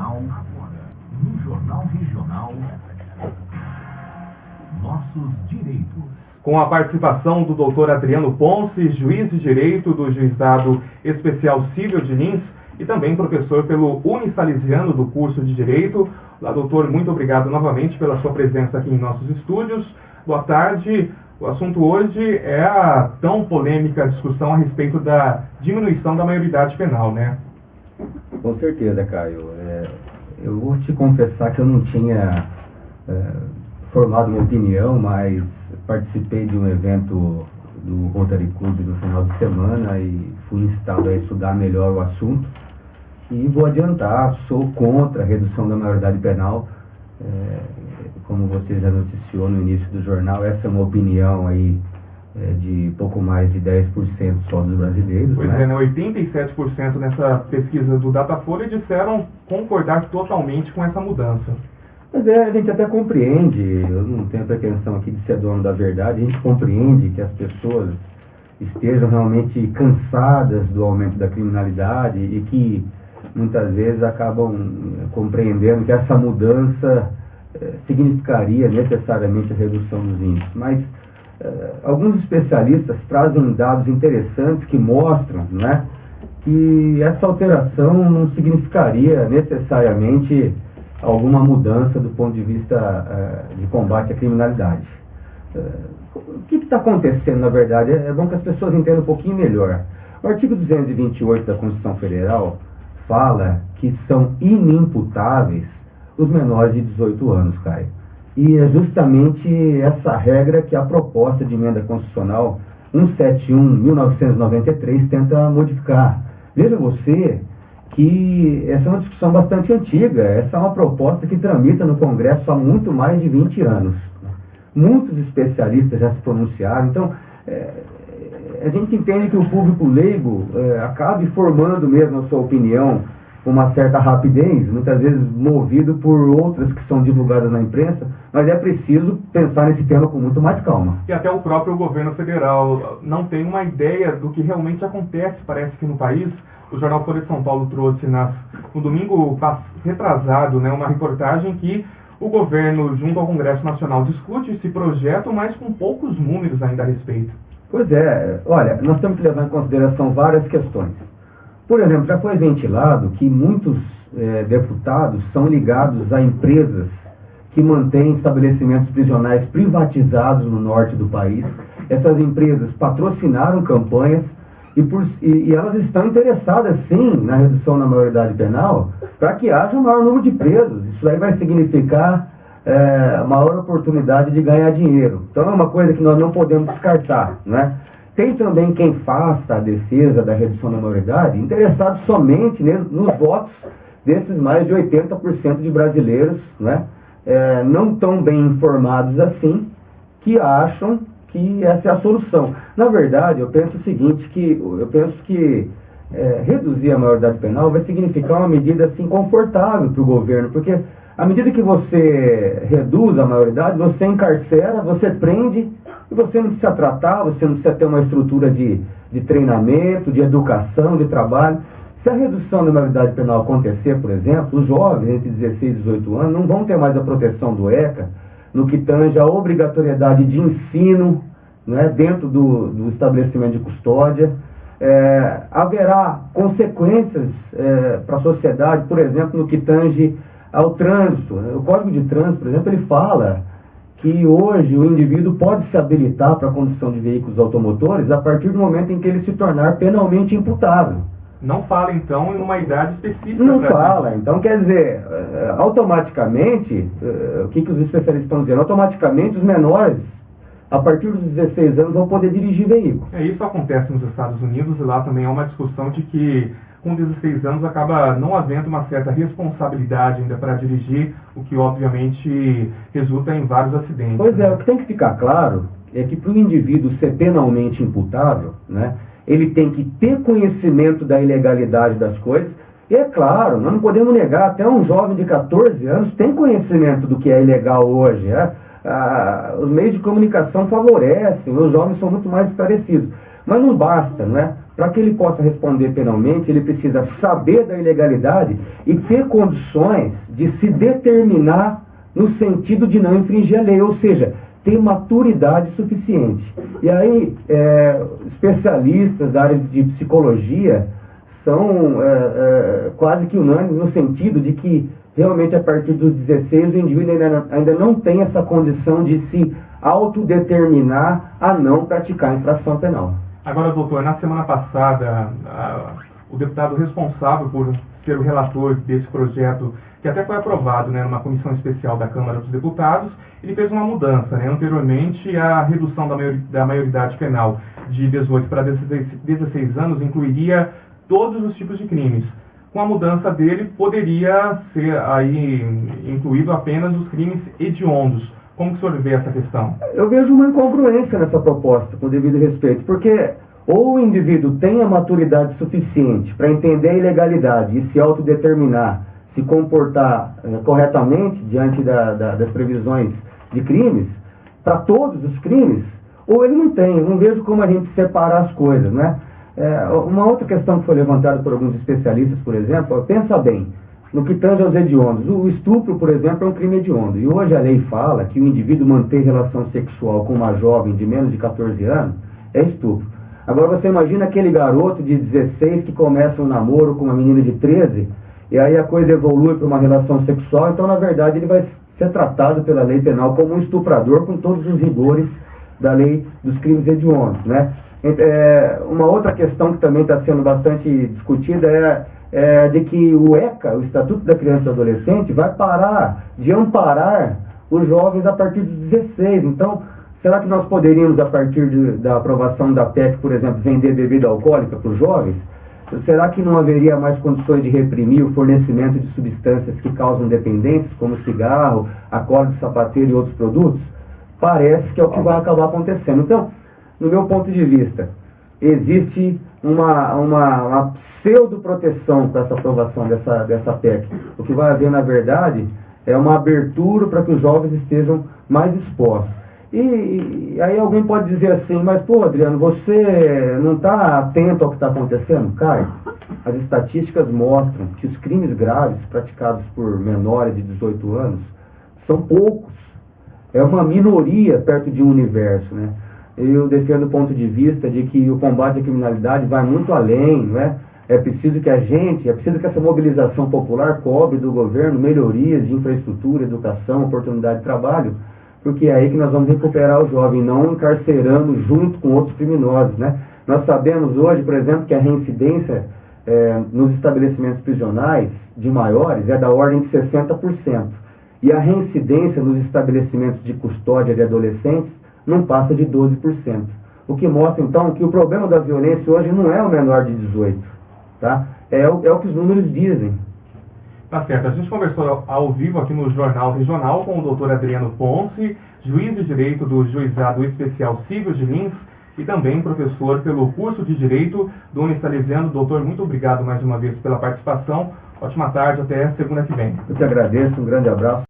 Agora, no Jornal Regional, Nossos Direitos. Com a participação do Dr. Adriano Ponce, juiz de direito do Juizado Especial Cível de Lins e também professor pelo Unisalesiano do curso de Direito. Olá, doutor, muito obrigado novamente pela sua presença aqui em nossos estúdios. Boa tarde. O assunto hoje é a tão polêmica discussão a respeito da diminuição da maioridade penal, né? Com certeza, Caio. Eu vou te confessar que eu não tinha formado uma opinião, mas participei de um evento do Rotary Club no final de semana e fui instado a estudar melhor o assunto. E vou adiantar, sou contra a redução da maioridade penal. Como você já noticiou no início do jornal, essa é uma opinião aí de pouco mais de 10% só dos brasileiros. Pois é, né? 87% nessa pesquisa do Datafolha disseram concordar totalmente com essa mudança. Mas a gente até compreende, eu não tenho pretensão aqui de ser dono da verdade, a gente compreende que as pessoas estejam realmente cansadas do aumento da criminalidade e que muitas vezes acabam compreendendo que essa mudança significaria necessariamente a redução dos índices. Mas alguns especialistas trazem dados interessantes que mostram, né, que essa alteração não significaria necessariamente alguma mudança do ponto de vista de combate à criminalidade. O que está acontecendo, na verdade? É bom que as pessoas entendam um pouquinho melhor. O artigo 228 da Constituição Federal fala que são inimputáveis os menores de 18 anos, Caio. E é justamente essa regra que a proposta de emenda constitucional 171/1993 tenta modificar. Veja você que essa é uma discussão bastante antiga, essa é uma proposta que tramita no Congresso há muito mais de 20 anos. Muitos especialistas já se pronunciaram, então a gente entende que o público leigo acabe formando mesmo a sua opinião com uma certa rapidez, muitas vezes movido por outras que são divulgadas na imprensa, mas é preciso pensar nesse tema com muito mais calma. E até o próprio governo federal não tem uma ideia do que realmente acontece, parece que no país. O jornal Folha de São Paulo trouxe no domingo retrasado, né, uma reportagem que o governo, junto ao Congresso Nacional, discute esse projeto, mas com poucos números ainda a respeito. Pois é, olha, nós temos que levar em consideração várias questões. Por exemplo, já foi ventilado que muitos deputados são ligados a empresas que mantêm estabelecimentos prisionais privatizados no norte do país. Essas empresas patrocinaram campanhas e elas estão interessadas, sim, na redução da maioridade penal para que haja um maior número de presos. Isso aí vai significar maior oportunidade de ganhar dinheiro. Então é uma coisa que nós não podemos descartar, né? Tem também quem faça a defesa da redução da maioridade interessado somente nos votos desses mais de 80% de brasileiros, né, não tão bem informados assim, que acham que essa é a solução. Na verdade, eu penso o seguinte, que reduzir a maioridade penal vai significar uma medida assim confortável para o governo, porque à medida que você reduz a maioridade, você encarcera, você prende, e você não precisa tratar, você não precisa ter uma estrutura de treinamento, de educação, de trabalho. Se a redução da maioridade penal acontecer, por exemplo, os jovens entre 16 e 18 anos não vão ter mais a proteção do ECA no que tange a obrigatoriedade de ensino, né, dentro do estabelecimento de custódia. Haverá consequências para a sociedade, por exemplo, no que tange ao trânsito. O Código de Trânsito, por exemplo, ele fala que hoje o indivíduo pode se habilitar para a condução de veículos automotores a partir do momento em que ele se tornar penalmente imputável. Não fala, então, em uma idade específica? Não fala. Então, quer dizer, automaticamente, o que os especialistas estão dizendo? Automaticamente, os menores, a partir dos 16 anos, vão poder dirigir veículos. Isso acontece nos Estados Unidos, e lá também há uma discussão de que com 16 anos acaba não havendo uma certa responsabilidade ainda para dirigir, o que obviamente resulta em vários acidentes. Pois é, o que tem que ficar claro é que para o indivíduo ser penalmente imputável, né, ele tem que ter conhecimento da ilegalidade das coisas. E é claro, nós não podemos negar, até um jovem de 14 anos tem conhecimento do que é ilegal hoje. Os meios de comunicação favorecem, os jovens são muito mais esclarecidos. Mas não basta, não é? Para que ele possa responder penalmente, ele precisa saber da ilegalidade e ter condições de se determinar no sentido de não infringir a lei, ou seja, ter maturidade suficiente. E aí, especialistas da área de psicologia são quase que unânimes no sentido de que realmente a partir dos 16 o indivíduo ainda não tem essa condição de se autodeterminar a não praticar a infração penal. Agora, doutor, na semana passada, o deputado responsável por ser o relator desse projeto, que até foi aprovado, né, numa comissão especial da Câmara dos Deputados, ele fez uma mudança, né? Anteriormente, a redução da maioridade penal de 18 para 16 anos incluiria todos os tipos de crimes. Com a mudança dele, poderia ser aí incluído apenas os crimes hediondos. Como que o senhor vê essa questão? Eu vejo uma incongruência nessa proposta, com devido respeito, porque ou o indivíduo tem a maturidade suficiente para entender a ilegalidade e se autodeterminar, se comportar corretamente diante das previsões de crimes, para todos os crimes, ou ele não tem. Eu não vejo como a gente separar as coisas, né? Uma outra questão que foi levantada por alguns especialistas, por exemplo, pensa bem, no que tange aos hediondos. O estupro, por exemplo, é um crime hediondo. E hoje a lei fala que o indivíduo manter relação sexual com uma jovem de menos de 14 anos é estupro. Agora você imagina aquele garoto de 16 que começa um namoro com uma menina de 13, e aí a coisa evolui para uma relação sexual, então na verdade ele vai ser tratado pela lei penal como um estuprador com todos os rigores da lei dos crimes hediondos, né? Uma outra questão que também está sendo bastante discutida é de que o ECA, o Estatuto da Criança e do Adolescente, vai parar de amparar os jovens a partir dos 16. Então, será que nós poderíamos, a partir da aprovação da PEC, por exemplo, vender bebida alcoólica para os jovens? Será que não haveria mais condições de reprimir o fornecimento de substâncias que causam dependências, como cigarro, acorde de sapateiro e outros produtos? Parece que é o que vai acabar acontecendo. Então, no meu ponto de vista, existe uma pseudo-proteção com essa aprovação dessa PEC. O que vai haver, na verdade, é uma abertura para que os jovens estejam mais expostos. E aí alguém pode dizer assim, mas pô, Adriano, você não está atento ao que está acontecendo? Cara, as estatísticas mostram que os crimes graves praticados por menores de 18 anos são poucos. É uma minoria perto de um universo, né? Eu defendo o ponto de vista de que o combate à criminalidade vai muito além, né? É preciso que essa mobilização popular cobre do governo melhorias de infraestrutura, educação, oportunidade de trabalho, porque é aí que nós vamos recuperar o jovem, não encarcerando junto com outros criminosos, né? Nós sabemos hoje, por exemplo, que a reincidência nos estabelecimentos prisionais de maiores é da ordem de 60%. E a reincidência nos estabelecimentos de custódia de adolescentes não passa de 12%. O que mostra, então, que o problema da violência hoje não é o menor de 18, tá? É o que os números dizem. Tá certo. A gente conversou ao vivo aqui no Jornal Regional com o doutor Adriano Ponce, juiz de direito do Juizado Especial Cível de Lins e também professor pelo curso de Direito do Unisalesiano. Doutor, muito obrigado mais uma vez pela participação. Ótima tarde, até segunda que vem. Eu te agradeço, um grande abraço.